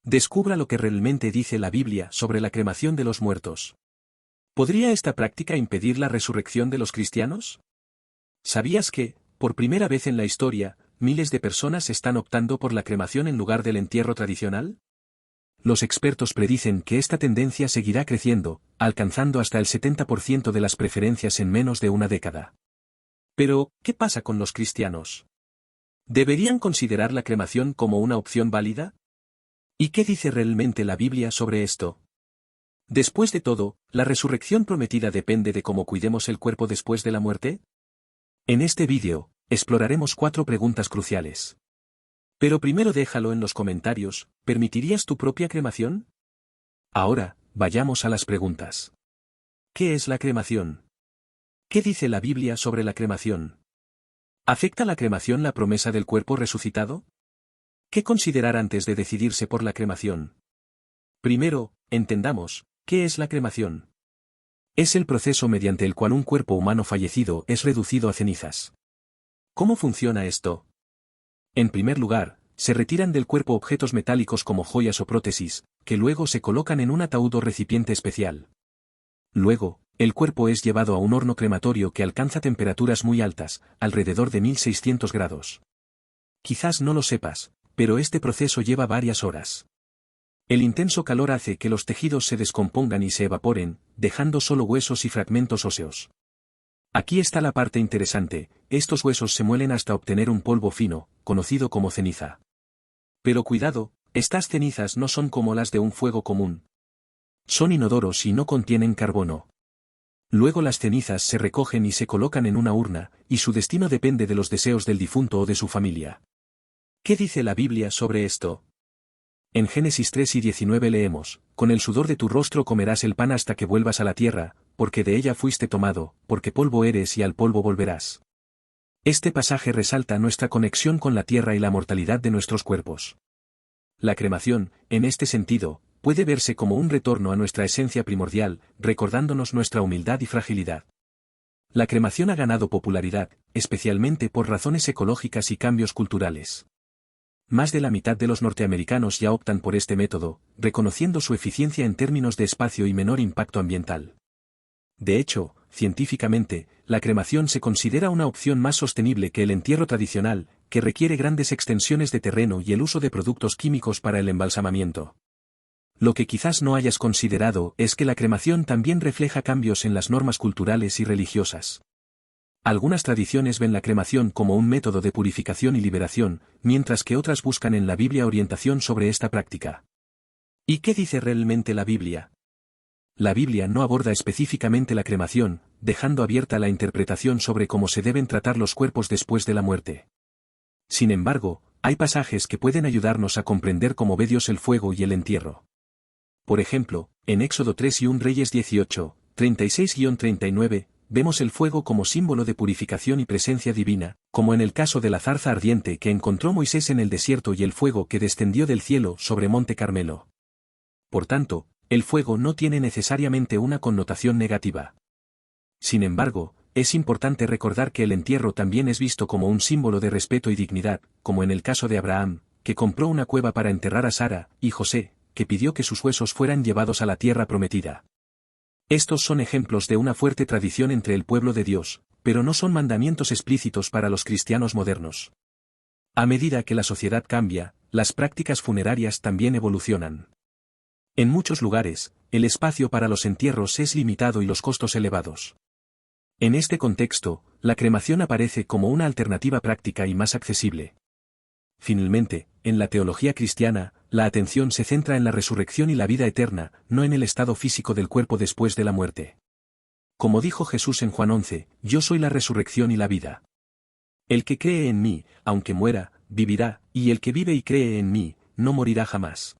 Descubra lo que realmente dice la Biblia sobre la cremación de los muertos. ¿Podría esta práctica impedir la resurrección de los cristianos? ¿Sabías que, por primera vez en la historia, miles de personas están optando por la cremación en lugar del entierro tradicional? Los expertos predicen que esta tendencia seguirá creciendo, alcanzando hasta el 70% de las preferencias en menos de una década. Pero, ¿qué pasa con los cristianos? ¿Deberían considerar la cremación como una opción válida? ¿Y qué dice realmente la Biblia sobre esto? Después de todo, ¿la resurrección prometida depende de cómo cuidemos el cuerpo después de la muerte? En este vídeo, exploraremos 4 preguntas cruciales. Pero primero déjalo en los comentarios, ¿permitirías tu propia cremación? Ahora, vayamos a las preguntas. ¿Qué es la cremación? ¿Qué dice la Biblia sobre la cremación? ¿Afecta la cremación la promesa del cuerpo resucitado? ¿Qué considerar antes de decidirse por la cremación? Primero, entendamos, ¿qué es la cremación? Es el proceso mediante el cual un cuerpo humano fallecido es reducido a cenizas. ¿Cómo funciona esto? En primer lugar, se retiran del cuerpo objetos metálicos como joyas o prótesis, que luego se colocan en un ataúd o recipiente especial. Luego, el cuerpo es llevado a un horno crematorio que alcanza temperaturas muy altas, alrededor de 1600 grados. Quizás no lo sepas, pero este proceso lleva varias horas. El intenso calor hace que los tejidos se descompongan y se evaporen, dejando solo huesos y fragmentos óseos. Aquí está la parte interesante, estos huesos se muelen hasta obtener un polvo fino, conocido como ceniza. Pero cuidado, estas cenizas no son como las de un fuego común. Son inodoros y no contienen carbono. Luego las cenizas se recogen y se colocan en una urna, y su destino depende de los deseos del difunto o de su familia. ¿Qué dice la Biblia sobre esto? En Génesis 3 y 19 leemos, «Con el sudor de tu rostro comerás el pan hasta que vuelvas a la tierra, porque de ella fuiste tomado, porque polvo eres y al polvo volverás». Este pasaje resalta nuestra conexión con la tierra y la mortalidad de nuestros cuerpos. La cremación, en este sentido, puede verse como un retorno a nuestra esencia primordial, recordándonos nuestra humildad y fragilidad. La cremación ha ganado popularidad, especialmente por razones ecológicas y cambios culturales. Más de la mitad de los norteamericanos ya optan por este método, reconociendo su eficiencia en términos de espacio y menor impacto ambiental. De hecho, científicamente, la cremación se considera una opción más sostenible que el entierro tradicional, que requiere grandes extensiones de terreno y el uso de productos químicos para el embalsamamiento. Lo que quizás no hayas considerado es que la cremación también refleja cambios en las normas culturales y religiosas. Algunas tradiciones ven la cremación como un método de purificación y liberación, mientras que otras buscan en la Biblia orientación sobre esta práctica. ¿Y qué dice realmente la Biblia? La Biblia no aborda específicamente la cremación, dejando abierta la interpretación sobre cómo se deben tratar los cuerpos después de la muerte. Sin embargo, hay pasajes que pueden ayudarnos a comprender cómo ve Dios el fuego y el entierro. Por ejemplo, en Éxodo 3 y 1 Reyes 18, 36-39, vemos el fuego como símbolo de purificación y presencia divina, como en el caso de la zarza ardiente que encontró Moisés en el desierto y el fuego que descendió del cielo sobre Monte Carmelo. Por tanto, el fuego no tiene necesariamente una connotación negativa. Sin embargo, es importante recordar que el entierro también es visto como un símbolo de respeto y dignidad, como en el caso de Abraham, que compró una cueva para enterrar a Sara, y José, que pidió que sus huesos fueran llevados a la tierra prometida. Estos son ejemplos de una fuerte tradición entre el pueblo de Dios, pero no son mandamientos explícitos para los cristianos modernos. A medida que la sociedad cambia, las prácticas funerarias también evolucionan. En muchos lugares, el espacio para los entierros es limitado y los costos elevados. En este contexto, la cremación aparece como una alternativa práctica y más accesible. Finalmente, en la teología cristiana, la atención se centra en la resurrección y la vida eterna, no en el estado físico del cuerpo después de la muerte. Como dijo Jesús en Juan 11, «Yo soy la resurrección y la vida. El que cree en mí, aunque muera, vivirá, y el que vive y cree en mí, no morirá jamás».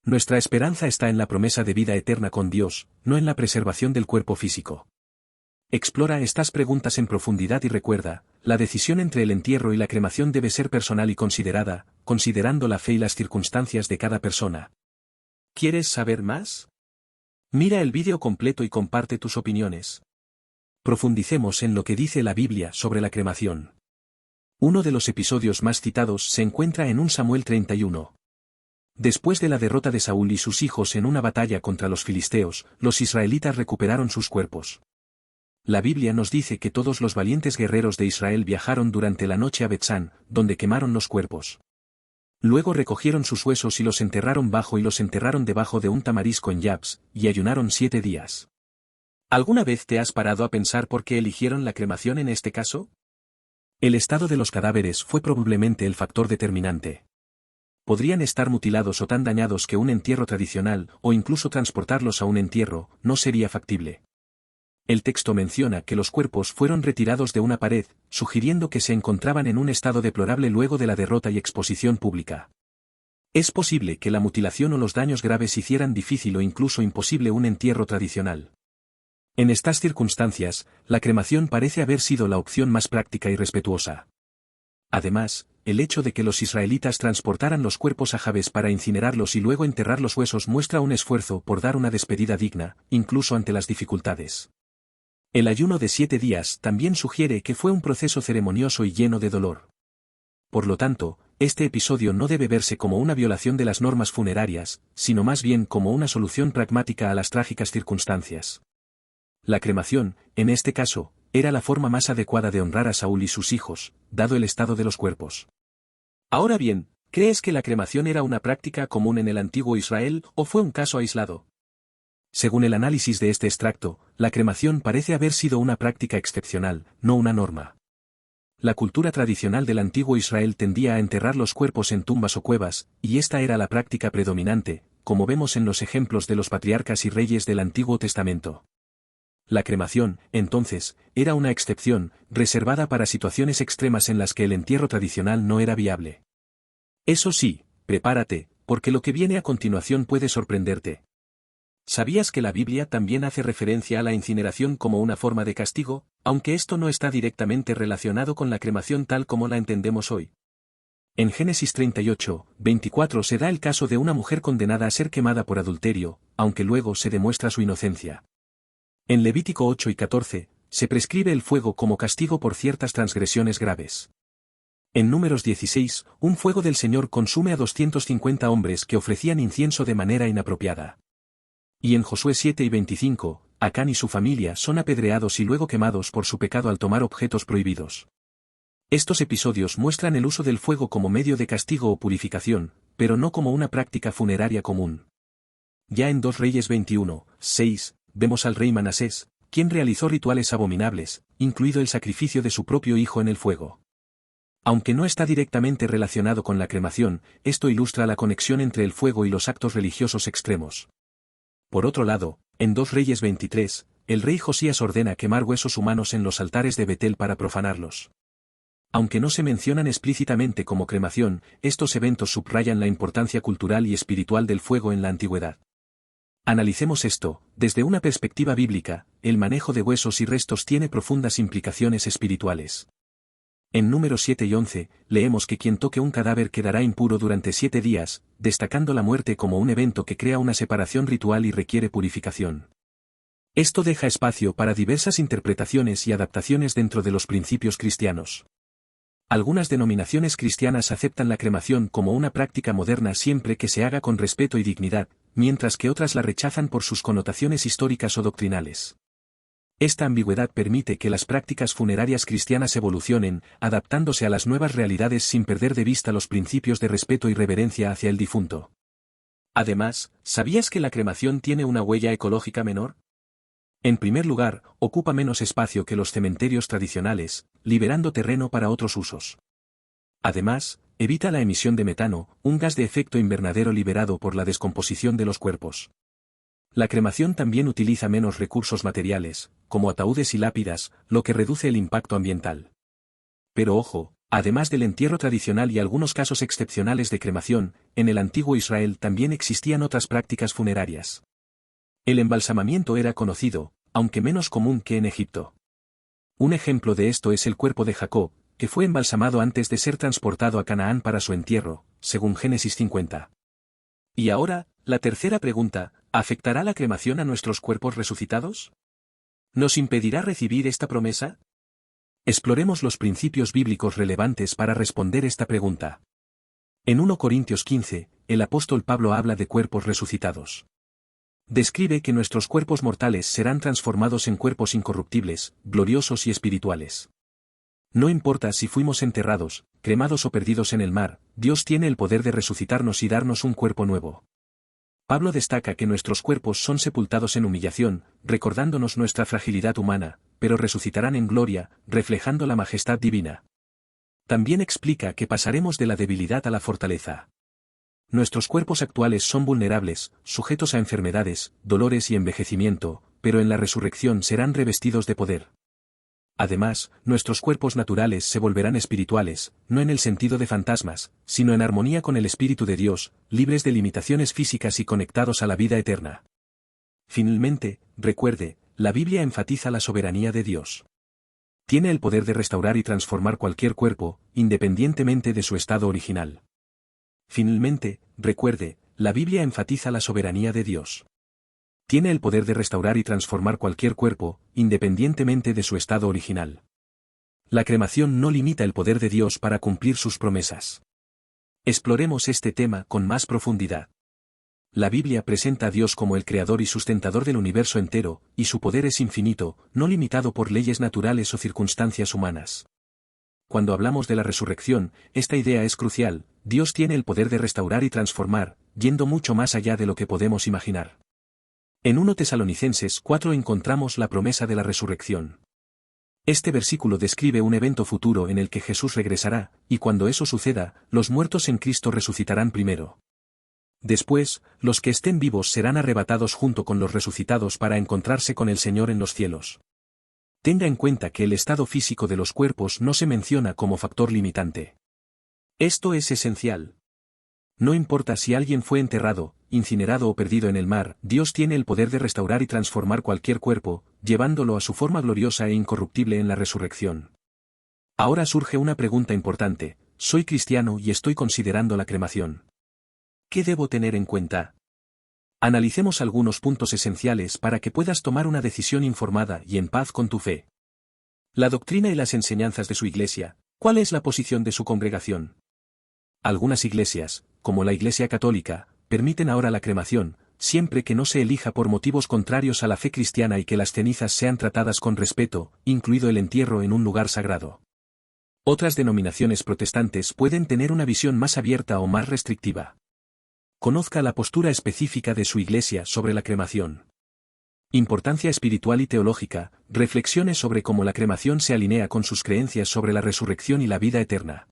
Nuestra esperanza está en la promesa de vida eterna con Dios, no en la preservación del cuerpo físico. Explora estas preguntas en profundidad y recuerda, la decisión entre el entierro y la cremación debe ser personal y considerada, considerando la fe y las circunstancias de cada persona. ¿Quieres saber más? Mira el vídeo completo y comparte tus opiniones. Profundicemos en lo que dice la Biblia sobre la cremación. Uno de los episodios más citados se encuentra en 1 Samuel 31. Después de la derrota de Saúl y sus hijos en una batalla contra los filisteos, los israelitas recuperaron sus cuerpos. La Biblia nos dice que todos los valientes guerreros de Israel viajaron durante la noche a Betsán, donde quemaron los cuerpos. Luego recogieron sus huesos y los enterraron debajo de un tamarisco en Yabs, y ayunaron 7 días. ¿Alguna vez te has parado a pensar por qué eligieron la cremación en este caso? El estado de los cadáveres fue probablemente el factor determinante. Podrían estar mutilados o tan dañados que un entierro tradicional, o incluso transportarlos a un entierro, no sería factible. El texto menciona que los cuerpos fueron retirados de una pared, sugiriendo que se encontraban en un estado deplorable luego de la derrota y exposición pública. Es posible que la mutilación o los daños graves hicieran difícil o incluso imposible un entierro tradicional. En estas circunstancias, la cremación parece haber sido la opción más práctica y respetuosa. Además, el hecho de que los israelitas transportaran los cuerpos a Jabes para incinerarlos y luego enterrar los huesos muestra un esfuerzo por dar una despedida digna, incluso ante las dificultades. El ayuno de 7 días también sugiere que fue un proceso ceremonioso y lleno de dolor. Por lo tanto, este episodio no debe verse como una violación de las normas funerarias, sino más bien como una solución pragmática a las trágicas circunstancias. La cremación, en este caso, era la forma más adecuada de honrar a Saúl y sus hijos, dado el estado de los cuerpos. Ahora bien, ¿crees que la cremación era una práctica común en el antiguo Israel o fue un caso aislado? Según el análisis de este extracto, la cremación parece haber sido una práctica excepcional, no una norma. La cultura tradicional del antiguo Israel tendía a enterrar los cuerpos en tumbas o cuevas, y esta era la práctica predominante, como vemos en los ejemplos de los patriarcas y reyes del Antiguo Testamento. La cremación, entonces, era una excepción, reservada para situaciones extremas en las que el entierro tradicional no era viable. Eso sí, prepárate, porque lo que viene a continuación puede sorprenderte. ¿Sabías que la Biblia también hace referencia a la incineración como una forma de castigo, aunque esto no está directamente relacionado con la cremación tal como la entendemos hoy? En Génesis 38, 24 se da el caso de una mujer condenada a ser quemada por adulterio, aunque luego se demuestra su inocencia. En Levítico 8 y 14, se prescribe el fuego como castigo por ciertas transgresiones graves. En Números 16, un fuego del Señor consume a 250 hombres que ofrecían incienso de manera inapropiada. Y en Josué 7 y 25, Acán y su familia son apedreados y luego quemados por su pecado al tomar objetos prohibidos. Estos episodios muestran el uso del fuego como medio de castigo o purificación, pero no como una práctica funeraria común. Ya en 2 Reyes 21, 6, vemos al rey Manasés, quien realizó rituales abominables, incluido el sacrificio de su propio hijo en el fuego. Aunque no está directamente relacionado con la cremación, esto ilustra la conexión entre el fuego y los actos religiosos extremos. Por otro lado, en 2 Reyes 23, el rey Josías ordena quemar huesos humanos en los altares de Betel para profanarlos. Aunque no se mencionan explícitamente como cremación, estos eventos subrayan la importancia cultural y espiritual del fuego en la antigüedad. Analicemos esto, desde una perspectiva bíblica, el manejo de huesos y restos tiene profundas implicaciones espirituales. En Números 7 y 11, leemos que quien toque un cadáver quedará impuro durante 7 días, destacando la muerte como un evento que crea una separación ritual y requiere purificación. Esto deja espacio para diversas interpretaciones y adaptaciones dentro de los principios cristianos. Algunas denominaciones cristianas aceptan la cremación como una práctica moderna siempre que se haga con respeto y dignidad, mientras que otras la rechazan por sus connotaciones históricas o doctrinales. Esta ambigüedad permite que las prácticas funerarias cristianas evolucionen, adaptándose a las nuevas realidades sin perder de vista los principios de respeto y reverencia hacia el difunto. Además, ¿sabías que la cremación tiene una huella ecológica menor? En primer lugar, ocupa menos espacio que los cementerios tradicionales, liberando terreno para otros usos. Además, evita la emisión de metano, un gas de efecto invernadero liberado por la descomposición de los cuerpos. La cremación también utiliza menos recursos materiales, como ataúdes y lápidas, lo que reduce el impacto ambiental. Pero ojo, además del entierro tradicional y algunos casos excepcionales de cremación, en el antiguo Israel también existían otras prácticas funerarias. El embalsamamiento era conocido, aunque menos común que en Egipto. Un ejemplo de esto es el cuerpo de Jacob, que fue embalsamado antes de ser transportado a Canaán para su entierro, según Génesis 50. Y ahora, la tercera pregunta, ¿afectará la cremación a nuestros cuerpos resucitados? ¿Nos impedirá recibir esta promesa? Exploremos los principios bíblicos relevantes para responder esta pregunta. En 1 Corintios 15, el apóstol Pablo habla de cuerpos resucitados. Describe que nuestros cuerpos mortales serán transformados en cuerpos incorruptibles, gloriosos y espirituales. No importa si fuimos enterrados, cremados o perdidos en el mar, Dios tiene el poder de resucitarnos y darnos un cuerpo nuevo. Pablo destaca que nuestros cuerpos son sepultados en humillación, recordándonos nuestra fragilidad humana, pero resucitarán en gloria, reflejando la majestad divina. También explica que pasaremos de la debilidad a la fortaleza. Nuestros cuerpos actuales son vulnerables, sujetos a enfermedades, dolores y envejecimiento, pero en la resurrección serán revestidos de poder. Además, nuestros cuerpos naturales se volverán espirituales, no en el sentido de fantasmas, sino en armonía con el Espíritu de Dios, libres de limitaciones físicas y conectados a la vida eterna. Finalmente, recuerde, la Biblia enfatiza la soberanía de Dios. Tiene el poder de restaurar y transformar cualquier cuerpo, independientemente de su estado original. Finalmente, recuerde, la Biblia enfatiza la soberanía de Dios. Tiene el poder de restaurar y transformar cualquier cuerpo, independientemente de su estado original. La cremación no limita el poder de Dios para cumplir sus promesas. Exploremos este tema con más profundidad. La Biblia presenta a Dios como el creador y sustentador del universo entero, y su poder es infinito, no limitado por leyes naturales o circunstancias humanas. Cuando hablamos de la resurrección, esta idea es crucial. Dios tiene el poder de restaurar y transformar, yendo mucho más allá de lo que podemos imaginar. En 1 Tesalonicenses 4 encontramos la promesa de la resurrección. Este versículo describe un evento futuro en el que Jesús regresará, y cuando eso suceda, los muertos en Cristo resucitarán primero. Después, los que estén vivos serán arrebatados junto con los resucitados para encontrarse con el Señor en los cielos. Tenga en cuenta que el estado físico de los cuerpos no se menciona como factor limitante. Esto es esencial. No importa si alguien fue enterrado, incinerado o perdido en el mar, Dios tiene el poder de restaurar y transformar cualquier cuerpo, llevándolo a su forma gloriosa e incorruptible en la resurrección. Ahora surge una pregunta importante: soy cristiano y estoy considerando la cremación. ¿Qué debo tener en cuenta? Analicemos algunos puntos esenciales para que puedas tomar una decisión informada y en paz con tu fe. La doctrina y las enseñanzas de su iglesia. ¿Cuál es la posición de su congregación? Algunas iglesias, como la Iglesia Católica, permiten ahora la cremación, siempre que no se elija por motivos contrarios a la fe cristiana y que las cenizas sean tratadas con respeto, incluido el entierro en un lugar sagrado. Otras denominaciones protestantes pueden tener una visión más abierta o más restrictiva. Conozca la postura específica de su iglesia sobre la cremación. Importancia espiritual y teológica, reflexiones sobre cómo la cremación se alinea con sus creencias sobre la resurrección y la vida eterna.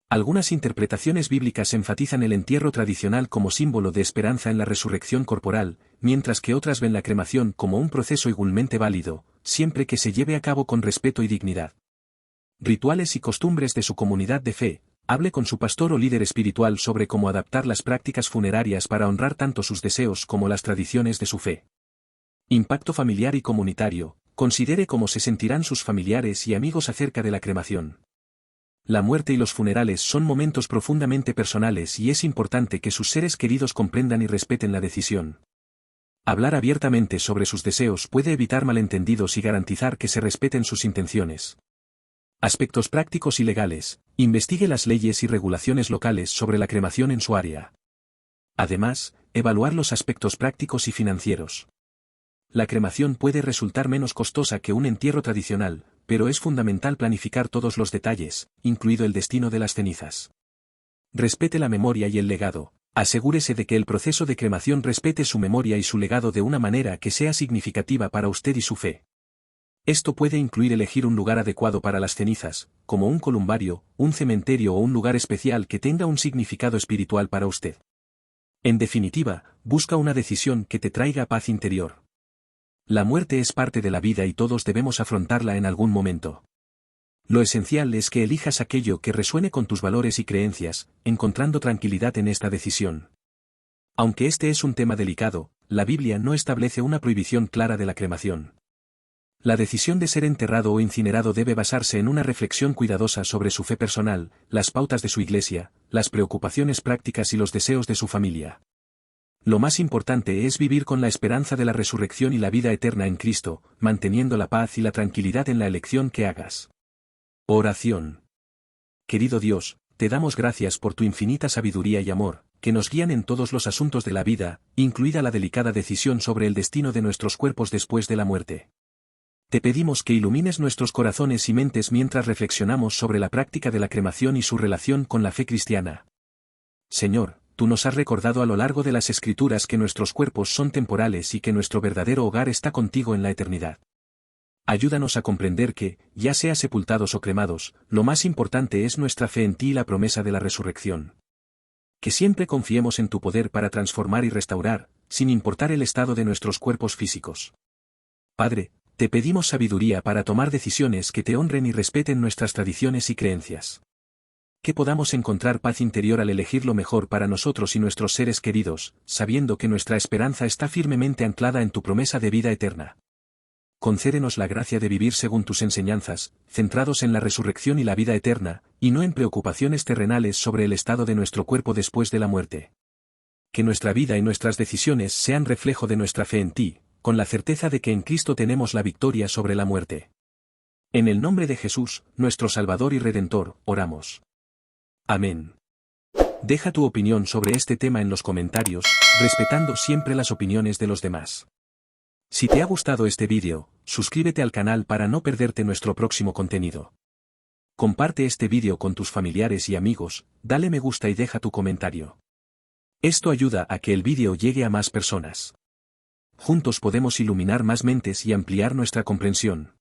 Algunas interpretaciones bíblicas enfatizan el entierro tradicional como símbolo de esperanza en la resurrección corporal, mientras que otras ven la cremación como un proceso igualmente válido, siempre que se lleve a cabo con respeto y dignidad. Rituales y costumbres de su comunidad de fe. Hable con su pastor o líder espiritual sobre cómo adaptar las prácticas funerarias para honrar tanto sus deseos como las tradiciones de su fe. Impacto familiar y comunitario. Considere cómo se sentirán sus familiares y amigos acerca de la cremación. La muerte y los funerales son momentos profundamente personales y es importante que sus seres queridos comprendan y respeten la decisión. Hablar abiertamente sobre sus deseos puede evitar malentendidos y garantizar que se respeten sus intenciones. Aspectos prácticos y legales. Investigue las leyes y regulaciones locales sobre la cremación en su área. Además, evaluar los aspectos prácticos y financieros. La cremación puede resultar menos costosa que un entierro tradicional, pero es fundamental planificar todos los detalles, incluido el destino de las cenizas. Respete la memoria y el legado. Asegúrese de que el proceso de cremación respete su memoria y su legado de una manera que sea significativa para usted y su fe. Esto puede incluir elegir un lugar adecuado para las cenizas, como un columbario, un cementerio o un lugar especial que tenga un significado espiritual para usted. En definitiva, busca una decisión que te traiga paz interior. La muerte es parte de la vida y todos debemos afrontarla en algún momento. Lo esencial es que elijas aquello que resuene con tus valores y creencias, encontrando tranquilidad en esta decisión. Aunque este es un tema delicado, la Biblia no establece una prohibición clara de la cremación. La decisión de ser enterrado o incinerado debe basarse en una reflexión cuidadosa sobre su fe personal, las pautas de su iglesia, las preocupaciones prácticas y los deseos de su familia. Lo más importante es vivir con la esperanza de la resurrección y la vida eterna en Cristo, manteniendo la paz y la tranquilidad en la elección que hagas. Oración. Querido Dios, te damos gracias por tu infinita sabiduría y amor, que nos guían en todos los asuntos de la vida, incluida la delicada decisión sobre el destino de nuestros cuerpos después de la muerte. Te pedimos que ilumines nuestros corazones y mentes mientras reflexionamos sobre la práctica de la cremación y su relación con la fe cristiana. Señor, tú nos has recordado a lo largo de las Escrituras que nuestros cuerpos son temporales y que nuestro verdadero hogar está contigo en la eternidad. Ayúdanos a comprender que, ya sea sepultados o cremados, lo más importante es nuestra fe en ti y la promesa de la resurrección. Que siempre confiemos en tu poder para transformar y restaurar, sin importar el estado de nuestros cuerpos físicos. Padre, te pedimos sabiduría para tomar decisiones que te honren y respeten nuestras tradiciones y creencias. Que podamos encontrar paz interior al elegir lo mejor para nosotros y nuestros seres queridos, sabiendo que nuestra esperanza está firmemente anclada en tu promesa de vida eterna. Concédenos la gracia de vivir según tus enseñanzas, centrados en la resurrección y la vida eterna, y no en preocupaciones terrenales sobre el estado de nuestro cuerpo después de la muerte. Que nuestra vida y nuestras decisiones sean reflejo de nuestra fe en ti, con la certeza de que en Cristo tenemos la victoria sobre la muerte. En el nombre de Jesús, nuestro Salvador y Redentor, oramos. Amén. Deja tu opinión sobre este tema en los comentarios, respetando siempre las opiniones de los demás. Si te ha gustado este vídeo, suscríbete al canal para no perderte nuestro próximo contenido. Comparte este vídeo con tus familiares y amigos, dale me gusta y deja tu comentario. Esto ayuda a que el vídeo llegue a más personas. Juntos podemos iluminar más mentes y ampliar nuestra comprensión.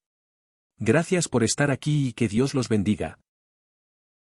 Gracias por estar aquí y que Dios los bendiga.